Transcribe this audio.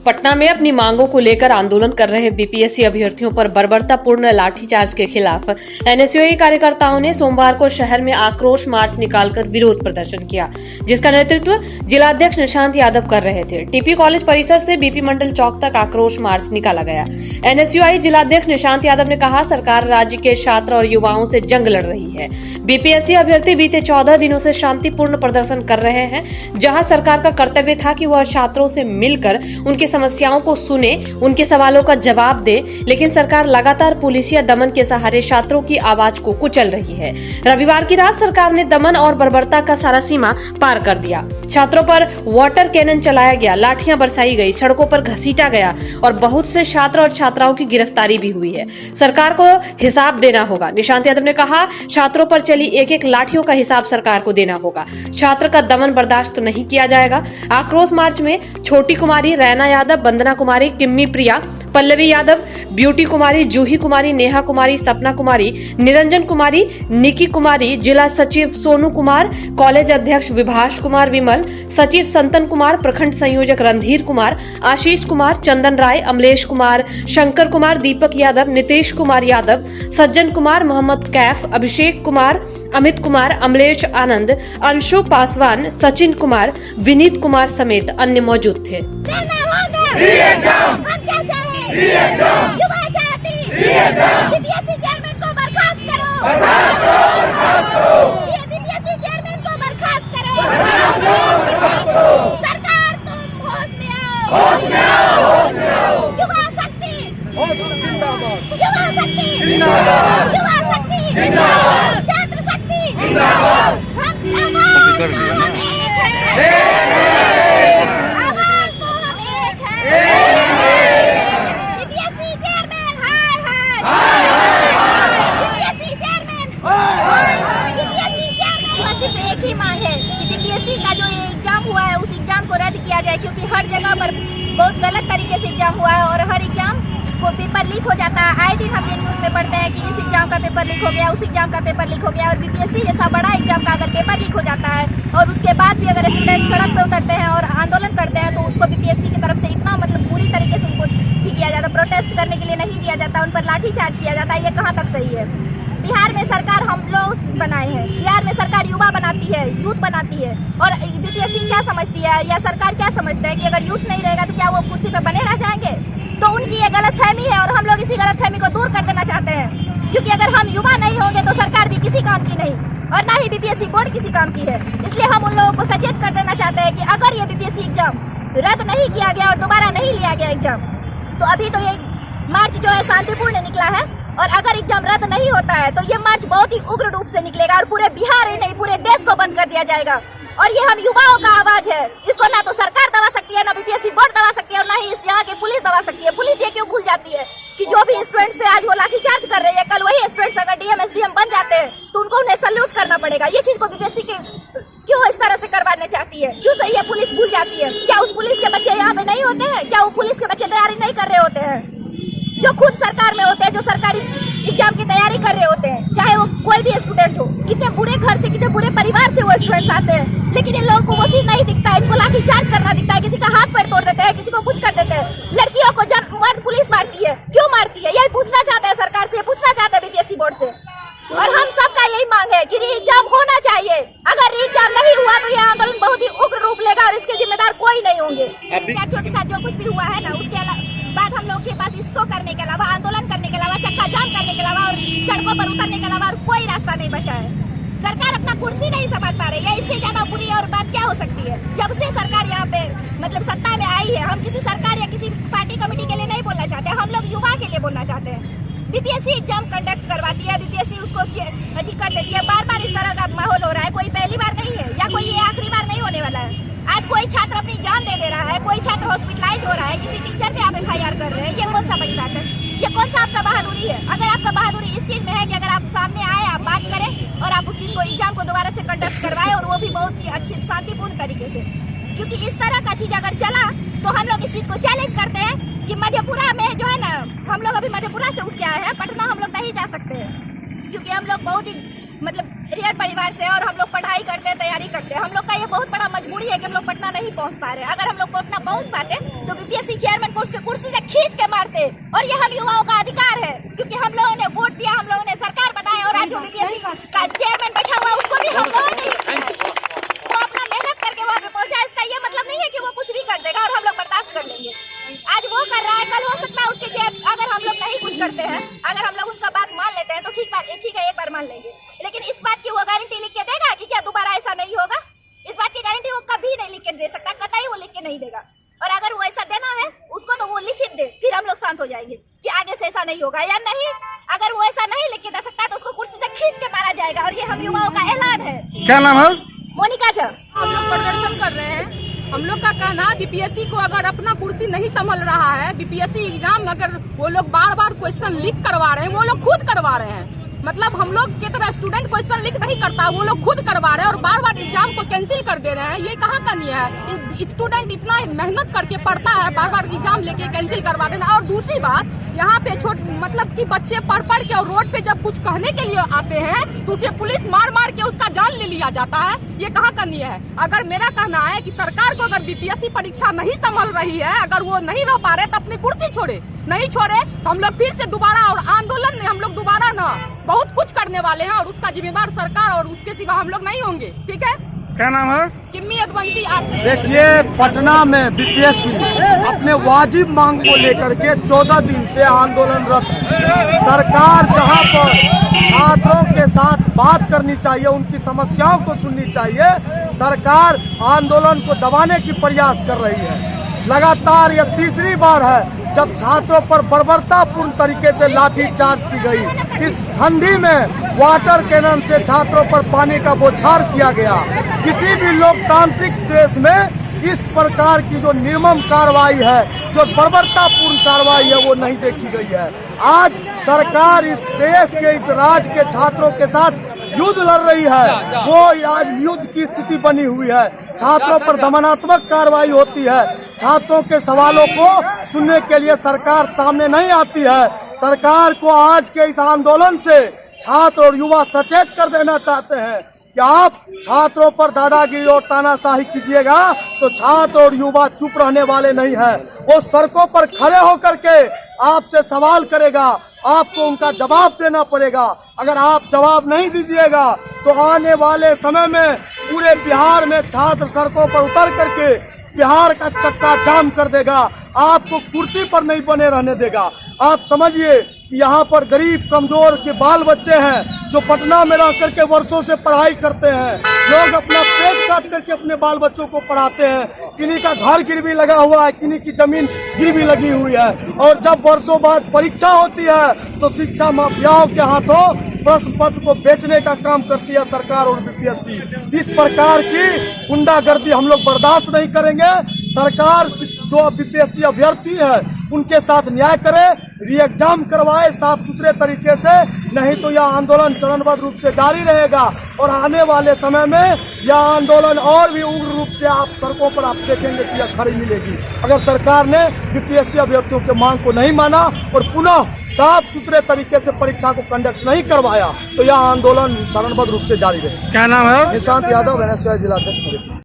पटना में अपनी मांगों को लेकर आंदोलन कर रहे बीपीएससी अभ्यर्थियों पर बर्बरतापूर्ण लाठीचार्ज के खिलाफ एनएसयूआई कार्यकर्ताओं ने सोमवार को शहर में आक्रोश मार्च निकालकर विरोध प्रदर्शन किया, जिसका नेतृत्व जिलाध्यक्ष निशांत यादव कर रहे थे। टीपी कॉलेज परिसर से बीपी मंडल चौक तक आक्रोश मार्च निकाला गया। एनएसयूआई जिलाध्यक्ष निशांत यादव ने कहा, सरकार राज्य के छात्र और युवाओं से जंग लड़ रही है। बीपीएससी अभ्यर्थी बीते 14 दिनों से शांतिपूर्ण प्रदर्शन कर रहे हैं, जहां सरकार का कर्तव्य था कि वह छात्रों से मिलकर उनकी समस्याओं को सुने, उनके सवालों का जवाब दे, लेकिन सरकार लगातार पुलिसिया दमन के सहारे छात्रों की आवाज को कुचल रही है। रविवार की रात सरकार ने दमन और बर्बरता का सारा सीमा पार कर दिया। छात्रों पर वाटर कैनन चलाया गया, लाठियां बरसाई गई, सड़कों पर घसीटा गया और बहुत से छात्र और छात्राओं की गिरफ्तारी भी हुई है। सरकार को हिसाब देना होगा। निशांत यादव ने कहा, छात्रों पर चली एक एक लाठियों का हिसाब सरकार को देना होगा। छात्र का दमन बर्दाश्त नहीं किया जाएगा। आक्रोश मार्च में छोटी कुमारी, रैना यादव, वंदना कुमारी, किम्मी प्रिया, पल्लवी यादव, ब्यूटी कुमारी, जूही कुमारी, नेहा कुमारी, सपना कुमारी, निरंजन कुमारी, निकी कुमारी, जिला सचिव सोनू कुमार, कॉलेज अध्यक्ष विभाष कुमार विमल, सचिव संतन कुमार, प्रखंड संयोजक रणधीर कुमार, आशीष कुमार, चंदन राय, अमलेश कुमार, शंकर कुमार, दीपक यादव, नितेश कुमार यादव, सज्जन कुमार, मोहम्मद कैफ, अभिषेक कुमार, अमित कुमार, अमलेश आनंद, अंशु पासवान, सचिन कुमार, विनीत कुमार समेत अन्य मौजूद थे। बीपीएससी चेयरमैन को बर्खास्त करो, बर्खास्त करो। बीपीएससी चेयरमैन को बर्खास्त करो। सरकार तुम होश में आओ, होश में आओ, होश में आओ। युवा शक्ति जिंदाबाद, युवा शक्ति जिंदाबाद, युवा शक्ति जिंदाबाद, छात्र शक्ति जिंदाबाद। हम आवाज तो हम एक हैं, आवाज तो हम एक हैं। सिर्फ एक ही मांग है कि बीपीएससी का जो ये एग्जाम हुआ है उस एग्जाम को रद्द किया जाए, क्योंकि हर जगह पर बहुत गलत तरीके से एग्जाम हुआ है और हर एग्जाम को पेपर लीक हो जाता है। आए दिन हम ये न्यूज़ में पढ़ते हैं कि इस एग्जाम का पेपर लीक हो गया, उस एग्जाम का पेपर लीक हो गया। और बीपीएससी जैसा बड़ा एग्जाम का अगर पेपर लीक हो जाता है और उसके बाद भी अगर स्टूडेंट सड़क पे उतरते हैं और आंदोलन करते हैं तो उसको बीपीएससी की तरफ से इतना पूरी तरीके से उनको किया जाता, प्रोटेस्ट करने के लिए नहीं दिया जाता, उन पर लाठीचार्ज किया जाता है। ये कहाँ तक सही है? बिहार में सरकार हम लोग बनाए हैं, बिहार में सरकार युवा बनाती है, यूथ बनाती है। और बीपीएससी क्या समझती है या सरकार क्या समझता है कि अगर यूथ नहीं रहेगा तो क्या वो कुर्सी पे बने रह जाएंगे? तो उनकी ये गलतफहमी है और हम लोग इसी गलतफहमी को दूर कर देना चाहते हैं, क्योंकि अगर हम युवा नहीं होंगे तो सरकार भी किसी काम की नहीं और ना ही बीपीएससी बोर्ड किसी काम की है। इसलिए हम उन लोगों को सचेत कर देना चाहते हैं कि अगर ये बीपीएससी एग्जाम रद्द नहीं किया गया और दोबारा नहीं लिया गया एग्जाम, तो अभी तो ये मार्च जो है शांतिपूर्ण निकला है और अगर एग्जाम रद्द नहीं होता है तो ये मार्च बहुत ही उग्र रूप से निकलेगा और पूरे बिहार ही नहीं पूरे देश को बंद कर दिया जाएगा। और ये हम युवाओं का आवाज है, इसको ना तो सरकार दबा सकती है, ना बीपीएससी बोर्ड दबा सकती है और ना ही इस यहाँ की पुलिस दबा सकती है। पुलिस ये क्यों भूल जाती है कि जो भी स्टूडेंट्स पे आज वो लाठीचार्ज कर रही है, कल वही स्टूडेंट्स अगर डीएम एसडीएम बन जाते हैं तो उनको उन्हें सल्यूट करना पड़ेगा। ये चीज को बीपीएससी के क्यों इस तरह से करवाने चाहती है? क्यों सही है पुलिस भूल जाती है? क्या उस पुलिस के बच्चे यहाँ पे नहीं होते हैं? क्या वो पुलिस के बच्चे तैयारी नहीं कर रहे होते हैं? जो खुद सरकार में होते हैं, जो सरकारी एग्जाम की तैयारी कर रहे होते हैं, चाहे वो कोई भी स्टूडेंट हो, कितने बुरे घर से, कितने बुरे परिवार से वो स्टूडेंट्स आते हैं, लेकिन इन लोगों को वो चीज नहीं दिखता है। इनको लाठीचार्ज करना दिखता है, किसी का हाथ पैर तोड़ देते हैं, किसी को कुछ कर देते हैं। लड़कियों को जब मर्द पुलिस मारती है, क्यों मारती है? यही पूछना चाहते हैं सरकार से, पूछना चाहते हैं बीपीएससी बोर्ड से। और हम सबका यही मांग है कि री एग्जाम होना चाहिए। अगर री एग्जाम नहीं हुआ तो यह आंदोलन बहुत ही उग्र रूप लेगा और इसके जिम्मेदार कोई नहीं होंगे। विद्यार्थियों के साथ जो कुछ भी हुआ है ना, उसके बाद हम लोग के पास इसको करने के अलावा, आंदोलन करने के अलावा, चक्का जाम करने के अलावा और सड़कों पर उतरने के अलावा और कोई रास्ता नहीं बचा है। सरकार अपना कुर्सी नहीं संभाल पा रही है, इससे ज्यादा बुरी और बात क्या हो सकती है? जब से सरकार यहाँ पे सत्ता में आई है, हम किसी सरकार या किसी पार्टी कमेटी के लिए नहीं बोलना चाहते, हम लोग युवा के लिए बोलना चाहते हैं। बीपीएससी एग्जाम कंडक्ट करवाती है, बीपीएससी उसको कर देती है। बार बार इस तरह का माहौल हो रहा है, कोई पहली बार नहीं है या कोई ये आखिरी बार नहीं होने वाला है। आज कोई छात्र अपनी जान दे रहा है, कोई छात्र हॉस्पिटलाइज हो रहा है, किसी टीचर पे आप एफआईआर कर रहे हैं, ये कौन सा बड़ी बात है? ये कौन सा आपका बहादुरी है? अगर आपका बहादुरी इस चीज में है कि अगर आप सामने आए, आप बात करें और आप उस चीज को एग्जाम को दोबारा से कंडक्ट करवाए और वो भी बहुत ही अच्छी शांतिपूर्ण तरीके से, क्योंकि इस तरह का चीज अगर चला तो हम लोग इस चीज को चैलेंज करते हैं कि मधेपुरा में जो है ना, हम लोग अभी मधेपुरा से उठ के आए हैं, पटना हम लोग नहीं जा सकते हैं, क्योंकि हम लोग बहुत ही रियल परिवार से और हम लोग पढ़ाई करते हैं, तैयारी करते हैं। हम लोग का ये बहुत बड़ा मजबूरी है कि हम लोग पटना नहीं पहुंच पा रहे हैं। अगर हम लोग पटना पहुंच पाते तो बीपीएससी चेयरमैन सकते, और ये हम युवाओं का अधिकार है, क्योंकि हम लोगों ने वोट दिया, हम लोगों ने सरकार बनाई, और आज जो बीपीएससी का चेयरमैन बैठा हुआ है उसको भी हम लोगों ने वो अपना मेहनत करके वहाँ पे पहुंचा। इसका ये मतलब नहीं है कि वो कुछ भी कर देगा और हम लोग बर्दाश्त कर लेंगे। आज वो कर रहा है, कल हो सकता है उसके चेयर, अगर हम लोग नहीं कुछ करते हैं, अगर हम लोग उसका बात मान लेते हैं तो ठीक है, एक बार मान लेंगे, लेकिन इस बात की वो गारंटी लिख के देगा कि क्या दोबारा ऐसा नहीं होगा? इस बात की गारंटी वो कभी नहीं लिख के दे सकता, कतई वो लिख के नहीं देगा। और अगर वो ऐसा देना है उसको तो वो लिखित दे, फिर हम लोग शांत हो जाएंगे कि आगे से ऐसा नहीं होगा, या नहीं अगर वो ऐसा नहीं लिख के दे सकता तो उसको कुर्सी से खींच के मारा जाएगा। और ये हम युवाओं का ऐलान है। क्या नाम है? मोनिका झा। हम लोग प्रदर्शन कर रहे हैं। हम लोग का कहना है बीपीएससी को अगर अपना कुर्सी नहीं संभल रहा है, बीपीएससी एग्जाम अगर वो लोग बार बार क्वेश्चन लीक करवा रहे हैं, वो लोग खुद करवा रहे हैं, मतलब हम लोग की तरह स्टूडेंट क्वेश्चन लीक नहीं करता, वो लोग खुद करवा रहे हैं और बार बार एग्जाम को कैंसिल कर दे रहे हैं। ये कहाँ का नहीं है? स्टूडेंट इतना मेहनत करके पढ़ता है, बार बार एग्जाम लेके कैंसिल करवा देना। और दूसरी बात, यहाँ पे मतलब कि बच्चे पढ़ के और रोड पे जब कुछ कहने के लिए आते हैं तो उसे पुलिस मार के उसका जान ले लिया जाता है। ये कहाँ का नहीं है? अगर मेरा कहना है कि सरकार को अगर बीपीएससी परीक्षा नहीं संभल रही है, अगर वो नहीं रह पा रहे तो अपनी कुर्सी छोड़े, नहीं छोड़े तो हम लोग फिर से दोबारा और आंदोलन में हम लोग दोबारा ना बहुत कुछ करने वाले हैं, और उसका जिम्मेदार सरकार और उसके सिवा हम लोग नहीं होंगे। ठीक है? क्या नाम है? किम्मी यदुवंशी। देखिए, पटना में बीपीएससी अपने वाजिब मांग को लेकर के 14 दिन से आंदोलनरत है। सरकार जहां पर छात्रों के साथ बात करनी चाहिए, उनकी समस्याओं को सुननी चाहिए, सरकार आंदोलन को दबाने की प्रयास कर रही है। लगातार यह तीसरी बार है जब छात्रों पर बर्बरतापूर्ण तरीके से लाठीचार्ज की गई। इस ठंडी में वाटर कैनन से छात्रों पर पानी का बौछार किया गया। किसी भी लोकतांत्रिक देश में इस प्रकार की जो निर्मम कार्रवाई है, जो बर्बरतापूर्ण कार्रवाई है, वो नहीं देखी गई है। आज सरकार इस देश के, इस राज्य के छात्रों के साथ युद्ध लड़ रही है। वो आज युद्ध की स्थिति बनी हुई है। छात्रों पर दमनात्मक कार्रवाई होती है। छात्रों के सवालों को सुनने के लिए सरकार सामने नहीं आती है। सरकार को आज के इस आंदोलन से छात्र और युवा सचेत कर देना चाहते हैं कि आप छात्रों पर दादागिरी और तानाशाही कीजिएगा तो छात्र और युवा चुप रहने वाले नहीं है। वो सड़कों पर खड़े होकर के आपसे सवाल करेगा, आपको उनका जवाब देना पड़ेगा। अगर आप जवाब नहीं दीजिएगा तो आने वाले समय में पूरे बिहार में छात्र सड़कों पर उतर करके बिहार का चक्का जाम कर देगा, आपको कुर्सी पर नहीं बने रहने देगा। आप समझिए कि यहाँ पर गरीब कमजोर के बाल बच्चे हैं जो पटना में रह करके वर्षों से पढ़ाई करते हैं। लोग अपना पेट काट करके अपने बाल बच्चों को पढ़ाते हैं। किन्हीं का घर गिरवी लगा हुआ है, किन्हीं की जमीन गिरवी लगी हुई है, और जब वर्षों बाद परीक्षा होती है तो शिक्षा माफियाओं के हाथों प्रश्न पत्र को बेचने का काम करती है सरकार और बीपीएससी। इस प्रकार की गुंडागर्दी हम लोग बर्दाश्त नहीं करेंगे। सरकार जो बीपीएससी अभ्यर्थी है उनके साथ न्याय करे, री एग्जाम करवाए साफ सुथरे तरीके से, नहीं तो यह आंदोलन चरणबद्ध रूप से जारी रहेगा। और आने वाले समय में यह आंदोलन और भी उग्र रूप से आप सड़कों पर आप देखेंगे कि यह खड़ी मिलेगी। अगर सरकार ने बीपीएससी अभ्यर्थियों के मांग को नहीं माना और पुनः साफ सुथरे तरीके से परीक्षा को कंडक्ट नहीं करवाया तो यह आंदोलन चरणबद्ध रूप से जारी रहेगा। क्या नाम है? निशांत यादव, NSY जिला अध्यक्ष।